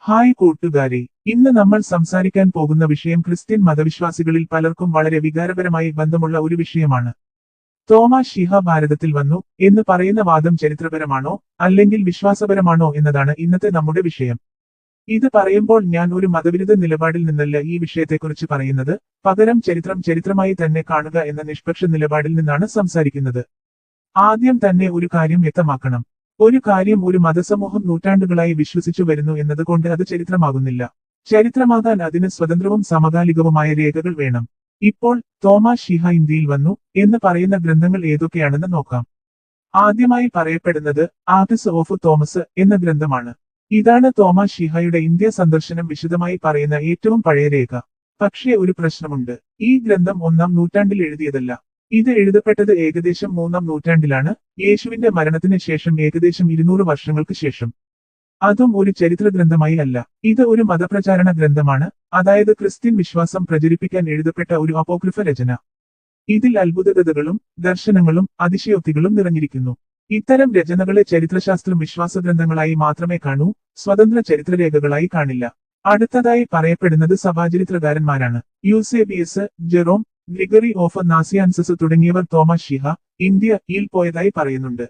Hi കൂട്ടുകാരെ, ഇന്ന് നമ്മൾ സംസാരിക്കാൻ പോകുന്ന വിഷയം ക്രിസ്ത്യൻ മതവിശ്വാസികളിൽ പലർക്കും വളരെ വികാരപരമായി ബന്ധമുള്ള ഒരു വിഷയമാണ്. തോമാ ശ്ലീഹ ഭാരതത്തിൽ വന്നു എന്ന് പറയുന്ന വാദം ചരിത്രപരമാണോ അല്ലെങ്കിൽ വിശ്വാസപരമാണോ എന്നതാണ് ഇന്നത്തെ നമ്മുടെ വിഷയം. ഇത് പറയുമ്പോൾ ഞാൻ ഒരു മതവിരുദ്ധ നിലപാടിൽ നിന്നല്ല ഈ വിഷയത്തെക്കുറിച്ച് പറയുന്നത്, പകരം ചരിത്രമായി തന്നെ കാണുക എന്ന നിഷ്പക്ഷ നിലപാടിൽ നിന്നാണ് സംസാരിക്കുന്നത്. ആദ്യം തന്നെ ഒരു കാര്യം വ്യക്തമാക്കണം. ഒരു കാര്യം ഒരു മതസമൂഹം നൂറ്റാണ്ടുകളായി വിശ്വസിച്ചു വരുന്നു എന്നതുകൊണ്ട് അത് ചരിത്രമാകുന്നില്ല. ചരിത്രമാകാൻ അതിന് സ്വതന്ത്രവും സമകാലികവുമായ രേഖകൾ വേണം. ഇപ്പോൾ തോമാ ശ്ലീഹ ഇന്ത്യയിൽ വന്നു എന്ന് പറയുന്ന ഗ്രന്ഥങ്ങൾ ഏതൊക്കെയാണെന്ന് നോക്കാം. ആദ്യമായി പറയപ്പെടുന്നത് ആക്ട്സ് ഓഫ് തോമസ് എന്ന ഗ്രന്ഥമാണ്. ഇതാണ് തോമാ ശ്ലീഹയുടെ ഇന്ത്യ സന്ദർശനം വിശദമായി പറയുന്ന ഏറ്റവും പഴയ രേഖ. പക്ഷേ ഒരു പ്രശ്നമുണ്ട്. ഈ ഗ്രന്ഥം 1-ാം നൂറ്റാണ്ടിൽ എഴുതിയതല്ല. ഇത് എഴുതപ്പെട്ടത് ഏകദേശം 3-ാം നൂറ്റാണ്ടിലാണ്, യേശുവിന്റെ മരണത്തിന് ശേഷം ഏകദേശം 200 വർഷങ്ങൾക്ക് ശേഷം. അതും ഒരു ചരിത്ര ഗ്രന്ഥമായി അല്ല. ഇത് ഒരു മതപ്രചാരണ ഗ്രന്ഥമാണ്, അതായത് ക്രിസ്ത്യൻ വിശ്വാസം പ്രചരിപ്പിക്കാൻ എഴുതപ്പെട്ട ഒരു അപ്പോക്രിഫ രചന. ഇതിൽ അത്ഭുതകഥകളും ദർശനങ്ങളും അതിശയോക്തികളും നിറഞ്ഞിരിക്കുന്നു. ഇത്തരം രചനകളെ ചരിത്രശാസ്ത്രം വിശ്വാസഗ്രന്ഥങ്ങളായി മാത്രമേ കാണൂ, സ്വതന്ത്ര ചരിത്രരേഖകളായി കാണില്ല. അടുത്തതായി പറയപ്പെടുന്നത് സഭാചരിത്രകാരന്മാരാണ്. Eusebius, Jerome, Gregory of Nazianzus തുടങ്ങിയവർ തോമാ ശ്ലീഹ ഇന്ത്യയിൽ പോയതായി പറയുന്നുണ്ട്.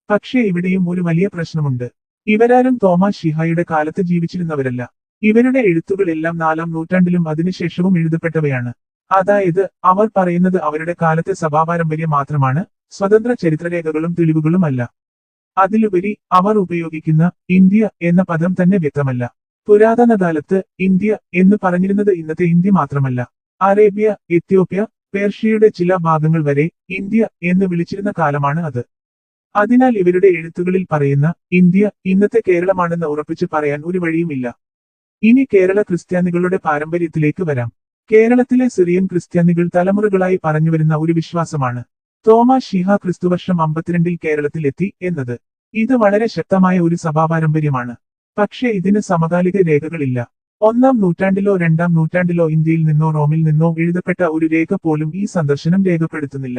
പക്ഷേ ഇവിടെയും ഒരു വലിയ പ്രശ്നമുണ്ട്. ഇവരാരും തോമാ ശ്ലീഹയുടെ കാലത്ത് ജീവിച്ചിരുന്നവരല്ല. ഇവരുടെ എഴുത്തുകൾ എല്ലാം 4-ാം നൂറ്റാണ്ടിലും അതിനുശേഷവും എഴുതപ്പെട്ടവയാണ്. അതായത് അവർ പറയുന്നത് അവരുടെ കാലത്തെ സഭാപാരമ്പര്യം മാത്രമാണ്, സ്വതന്ത്ര ചരിത്രരേഖകളും തെളിവുകളും അല്ല. അതിലുപരി അവർ ഉപയോഗിക്കുന്ന ഇന്ത്യ എന്ന പദം തന്നെ വ്യക്തമല്ല. പുരാതന കാലത്ത് ഇന്ത്യ എന്ന് പറഞ്ഞിരുന്നത് ഇന്നത്തെ ഇന്ത്യ മാത്രമല്ല, അറേബ്യ, എത്യോപ്യ, പേർഷ്യയുടെ ചില ഭാഗങ്ങൾ വരെ ഇന്ത്യ എന്ന് വിളിച്ചിരുന്ന കാലമാണ് അത്. അതിനാൽ ഇവരുടെ എഴുത്തുകളിൽ പറയുന്ന ഇന്ത്യ ഇന്നത്തെ കേരളമാണെന്ന് ഉറപ്പിച്ച് പറയാൻ ഒരു വഴിയുമില്ല. ഇനി കേരള ക്രിസ്ത്യാനികളുടെ പാരമ്പര്യത്തിലേക്ക് വരാം. കേരളത്തിലെ സിറിയൻ ക്രിസ്ത്യാനികൾ തലമുറകളായി പറഞ്ഞുവരുന്ന ഒരു വിശ്വാസമാണ് തോമാ ശ്ലീഹ ക്രിസ്തുവർഷം 52-ൽ കേരളത്തിൽ എത്തി എന്നത്. ഇത് വളരെ ശക്തമായ ഒരു സഭാപാരമ്പര്യമാണ്. പക്ഷേ ഇതിന് സമകാലിക രേഖകളില്ല. 1-ാം നൂറ്റാണ്ടിലോ 2-ാം നൂറ്റാണ്ടിലോ ഇന്ത്യയിൽ നിന്നോ റോമിൽ നിന്നോ എഴുതപ്പെട്ട ഒരു രേഖ പോലും ഈ സന്ദർശനം രേഖപ്പെടുത്തുന്നില്ല.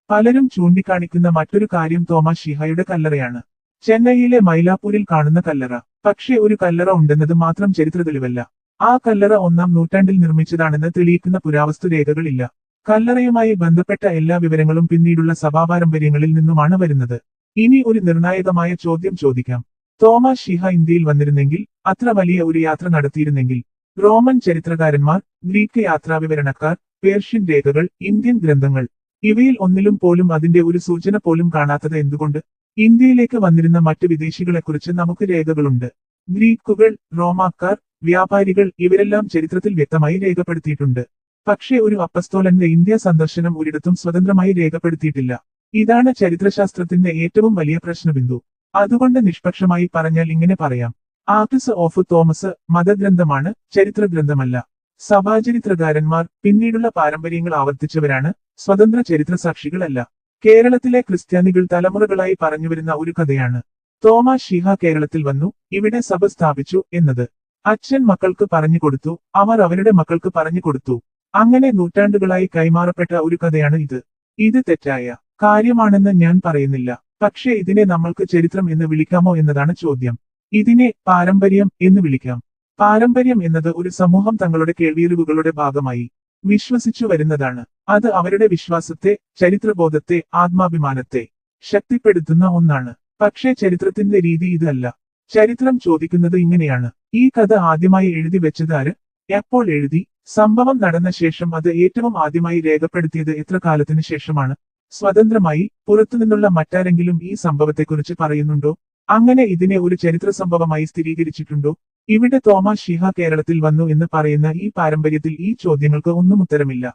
പലരും ചൂണ്ടിക്കാണിക്കുന്ന മറ്റൊരു കാര്യം തോമാ ശ്ലീഹയുടെ കല്ലറയാണ്. ചെന്നൈയിലെ മൈലാപ്പൂരിൽ കാണുന്ന കല്ലറ. പക്ഷേ ഒരു കല്ലറ ഉണ്ടെന്നത് മാത്രം ചരിത്ര തെളിവല്ല. ആ കല്ലറ 1-ാം നൂറ്റാണ്ടിൽ നിർമ്മിച്ചതാണെന്ന് തെളിയിക്കുന്ന പുരാവസ്തു രേഖകളില്ല. കല്ലറയുമായി ബന്ധപ്പെട്ട എല്ലാ വിവരങ്ങളും പിന്നീടുള്ള സഭാപാരമ്പര്യങ്ങളിൽ നിന്നുമാണ് വരുന്നത്. ഇനി ഒരു നിർണായകമായ ചോദ്യം ചോദിക്കാം. തോമാ ശ്ലീഹ ഇന്ത്യയിൽ വന്നിരുന്നെങ്കിൽ, അത്ര വലിയ ഒരു യാത്ര നടത്തിയിരുന്നെങ്കിൽ, റോമൻ ചരിത്രകാരന്മാർ, ഗ്രീക്ക് യാത്രാവിവരണക്കാർ, പേർഷ്യൻ രേഖകൾ, ഇന്ത്യൻ ഗ്രന്ഥങ്ങൾ, ഇവയിൽ ഒന്നിലും പോലും അതിന്റെ ഒരു സൂചന പോലും കാണാത്തത് എന്തുകൊണ്ട്? ഇന്ത്യയിലേക്ക് വന്നിരുന്ന മറ്റ് വിദേശികളെക്കുറിച്ച് നമുക്ക് രേഖകളുണ്ട്. ഗ്രീക്കുകൾ, റോമാക്കാർ, വ്യാപാരികൾ ഇവരെല്ലാം ചരിത്രത്തിൽ വ്യക്തമായി രേഖപ്പെടുത്തിയിട്ടുണ്ട്. പക്ഷേ ഒരു അപ്പസ്തോലന്റെ ഇന്ത്യ സന്ദർശനം ഒരിടത്തും സ്വതന്ത്രമായി രേഖപ്പെടുത്തിയിട്ടില്ല. ഇതാണ് ചരിത്രശാസ്ത്രത്തിന്റെ ഏറ്റവും വലിയ പ്രശ്നബിന്ദു. അതുകൊണ്ട് നിഷ്പക്ഷമായി പറഞ്ഞാൽ ഇങ്ങനെ പറയാം. ആക്ട്സ് ഓഫ് തോമസ് മതഗ്രന്ഥമാണ്, ചരിത്ര ഗ്രന്ഥമല്ല. സഭാചരിത്രകാരന്മാർ പിന്നീടുള്ള പാരമ്പര്യങ്ങൾ ആവർത്തിച്ചവരാണ്, സ്വതന്ത്ര ചരിത്ര സാക്ഷികളല്ല. കേരളത്തിലെ ക്രിസ്ത്യാനികൾ തലമുറകളായി പറഞ്ഞുവരുന്ന ഒരു കഥയാണ് തോമാ ശ്ലീഹ കേരളത്തിൽ വന്നു, ഇവിടെ സഭ സ്ഥാപിച്ചു എന്നത്. അച്ഛൻ മക്കൾക്ക് പറഞ്ഞുകൊടുത്തു, അവർ അവരുടെ മക്കൾക്ക് പറഞ്ഞുകൊടുത്തു. അങ്ങനെ നൂറ്റാണ്ടുകളായി കൈമാറപ്പെട്ട ഒരു കഥയാണ് ഇത്. ഇത് തെറ്റായ കാര്യമാണെന്ന് ഞാൻ പറയുന്നില്ല. പക്ഷേ ഇതിനെ നമ്മൾക്ക് ചരിത്രം എന്ന് വിളിക്കാമോ എന്നതാണ് ചോദ്യം. ഇതിനെ പാരമ്പര്യം എന്ന് വിളിക്കാം. പാരമ്പര്യം എന്നത് ഒരു സമൂഹം തങ്ങളുടെ കേൾവിയറിവുകളുടെ ഭാഗമായി വിശ്വസിച്ചു വരുന്നതാണ്. അത് അവരുടെ വിശ്വാസത്തെ, ചരിത്രബോധത്തെ, ആത്മാഭിമാനത്തെ ശക്തിപ്പെടുത്തുന്ന ഒന്നാണ്. പക്ഷേ ചരിത്രത്തിന്റെ രീതി ഇതല്ല. ചരിത്രം ചോദിക്കുന്നത് ഇങ്ങനെയാണ്: ഈ കഥ ആദ്യമായി എഴുതി വെച്ചത് ആര്? എപ്പോൾ എഴുതി? സംഭവം നടന്ന ശേഷം അത് ഏറ്റവും ആദ്യമായി രേഖപ്പെടുത്തിയത് എത്ര കാലത്തിന് ശേഷമാണ്? സ്വതന്ത്രമായി പുറത്തുനിന്നുള്ള മറ്റാരെങ്കിലും ഈ സംഭവത്തെക്കുറിച്ച് പറയുന്നുണ്ടോ? അങ്ങനെ ഇതിനെ ഒരു ചരിത്ര സംഭവമായി സ്ഥിരീകരിച്ചിട്ടുണ്ടോ? ഇവിടെ തോമാ ശ്ലീഹ കേരളത്തിൽ വന്നു എന്ന് പറയുന്ന ഈ പാരമ്പര്യത്തിൽ ഈ ചോദ്യങ്ങൾക്ക് ഒന്നും ഉത്തരമില്ല.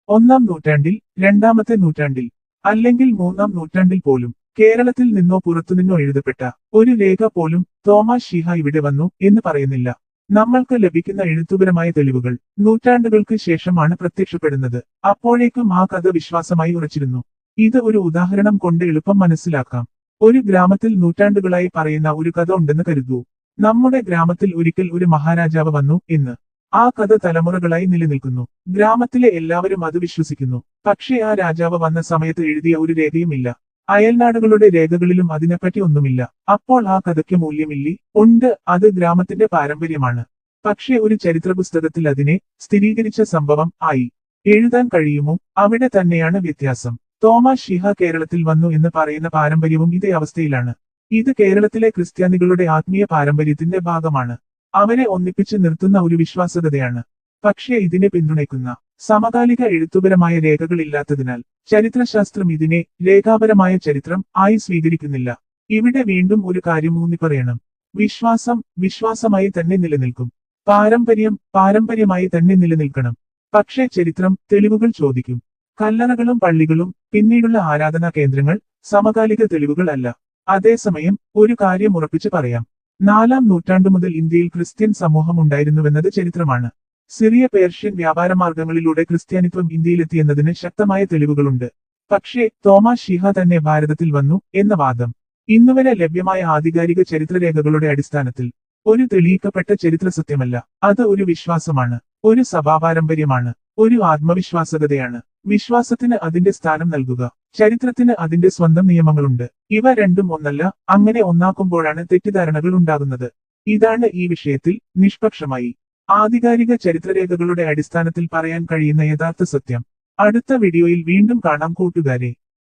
1-ാം നൂറ്റാണ്ടിൽ, 2-ാമത്തെ നൂറ്റാണ്ടിൽ, അല്ലെങ്കിൽ 3-ാം നൂറ്റാണ്ടിൽ പോലും കേരളത്തിൽ നിന്നോ പുറത്തുനിന്നോ എഴുതപ്പെട്ട ഒരു രേഖ പോലും തോമാ ശ്ലീഹ ഇവിടെ വന്നു എന്ന് പറയുന്നില്ല. നമ്മൾക്ക് ലഭിക്കുന്ന എഴുത്തുപരമായ തെളിവുകൾ നൂറ്റാണ്ടുകൾക്ക് ശേഷമാണ് പ്രത്യക്ഷപ്പെടുന്നത്. അപ്പോഴേക്കും ആ കഥ വിശ്വാസമായി ഉറച്ചിരുന്നു. ഇത് ഒരു ഉദാഹരണം കൊണ്ട് എളുപ്പം മനസ്സിലാക്കാം. ഒരു ഗ്രാമത്തിൽ നൂറ്റാണ്ടുകളായി പറയുന്ന ഒരു കഥ ഉണ്ടെന്ന് കരുതൂ. നമ്മുടെ ഗ്രാമത്തിൽ ഒരിക്കൽ ഒരു മഹാരാജാവ് വന്നു എന്ന്. ആ കഥ തലമുറകളായി നിലനിൽക്കുന്നു. ഗ്രാമത്തിലെ എല്ലാവരും അത് വിശ്വസിക്കുന്നു. പക്ഷേ ആ രാജാവ് വന്ന സമയത്ത് എഴുതിയ ഒരു രേഖയുമില്ല. അയൽനാടുകളുടെ രേഖകളിലും അതിനെപ്പറ്റി ഒന്നുമില്ല. അപ്പോൾ ആ കഥയ്ക്ക് മൂല്യമില്ലേ? ഉണ്ട്, അത് ഗ്രാമത്തിന്റെ പാരമ്പര്യമാണ്. പക്ഷേ ഒരു ചരിത്രപുസ്തകത്തിൽ അതിനെ സ്ഥിരീകരിച്ച സംഭവം ആയി എഴുതാൻ കഴിയുമോ? അവിടെ തന്നെയാണ് വ്യത്യാസം. തോമാ ശ്ലീഹ കേരളത്തിൽ വന്നു എന്ന് പറയുന്ന പാരമ്പര്യവും ഇതേ അവസ്ഥയിലാണ്. ഇത് കേരളത്തിലെ ക്രിസ്ത്യാനികളുടെ ആത്മീയ പാരമ്പര്യത്തിന്റെ ഭാഗമാണ്. അവരെ ഒന്നിപ്പിച്ച് നിർത്തുന്ന ഒരു വിശ്വാസ്യതയാണ്. പക്ഷേ ഇതിനെ പിന്തുണയ്ക്കുന്ന സമകാലിക എഴുത്തുപരമായ രേഖകളില്ലാത്തതിനാൽ ചരിത്രശാസ്ത്രം ഇതിനെ രേഖാപരമായ ചരിത്രം ആയി സ്വീകരിക്കുന്നില്ല. ഇവിടെ വീണ്ടും ഒരു കാര്യം ഊന്നിപ്പറയണം. വിശ്വാസം വിശ്വാസമായി തന്നെ നിലനിൽക്കും. പാരമ്പര്യം പാരമ്പര്യമായി തന്നെ നിലനിൽക്കണം. പക്ഷേ ചരിത്രം തെളിവുകൾ ചോദിക്കും. കല്ലറകളും പള്ളികളും പിന്നീടുള്ള ആരാധനാ കേന്ദ്രങ്ങൾ സമകാലിക തെളിവുകൾ അല്ല. അതേസമയം ഒരു കാര്യം ഉറപ്പിച്ചു പറയാം. 4-ാം നൂറ്റാണ്ടു മുതൽ ഇന്ത്യയിൽ ക്രിസ്ത്യൻ സമൂഹം ഉണ്ടായിരുന്നുവെന്നത് ചരിത്രമാണ്. സിറിയ പേർഷ്യൻ വ്യാപാരമാർഗങ്ങളിലൂടെ ക്രിസ്ത്യാനിത്വം ഇന്ത്യയിലെത്തിയെന്നതിന് ശക്തമായ തെളിവുകളുണ്ട്. പക്ഷേ തോമാ ശ്ലീഹ തന്നെ ഭാരതത്തിൽ വന്നു എന്ന വാദം ഇന്നുവരെ ലഭ്യമായ ആധികാരിക ചരിത്രരേഖകളുടെ അടിസ്ഥാനത്തിൽ ഒരു തെളിയിക്കപ്പെട്ട ചരിത്ര സത്യമല്ല. അത് ഒരു വിശ്വാസമാണ്, ഒരു സഭാപാരമ്പര്യമാണ്, ഒരു ആത്മവിശ്വാസകതയാണ്. വിശ്വാസത്തിന് അതിന്റെ സ്ഥാനം നൽകുക, ചരിത്രത്തിന് അതിന്റെ സ്വന്തം നിയമങ്ങളുണ്ട്. ഇവ രണ്ടും ഒന്നല്ല. അങ്ങനെ ഒന്നാക്കുമ്പോഴാണ് തെറ്റിദ്ധാരണകൾ ഉണ്ടാകുന്നത്. ഇതാണ് ഈ വിഷയത്തിൽ നിഷ്പക്ഷമായി ആധികാരിക ചരിത്രരേഖകളുടെ അടിസ്ഥാനത്തിൽ പറയാൻ കഴിയുന്ന യഥാർത്ഥ സത്യം. അടുത്ത വീഡിയോയിൽ വീണ്ടും കാണാം കൂട്ടുകാരെ.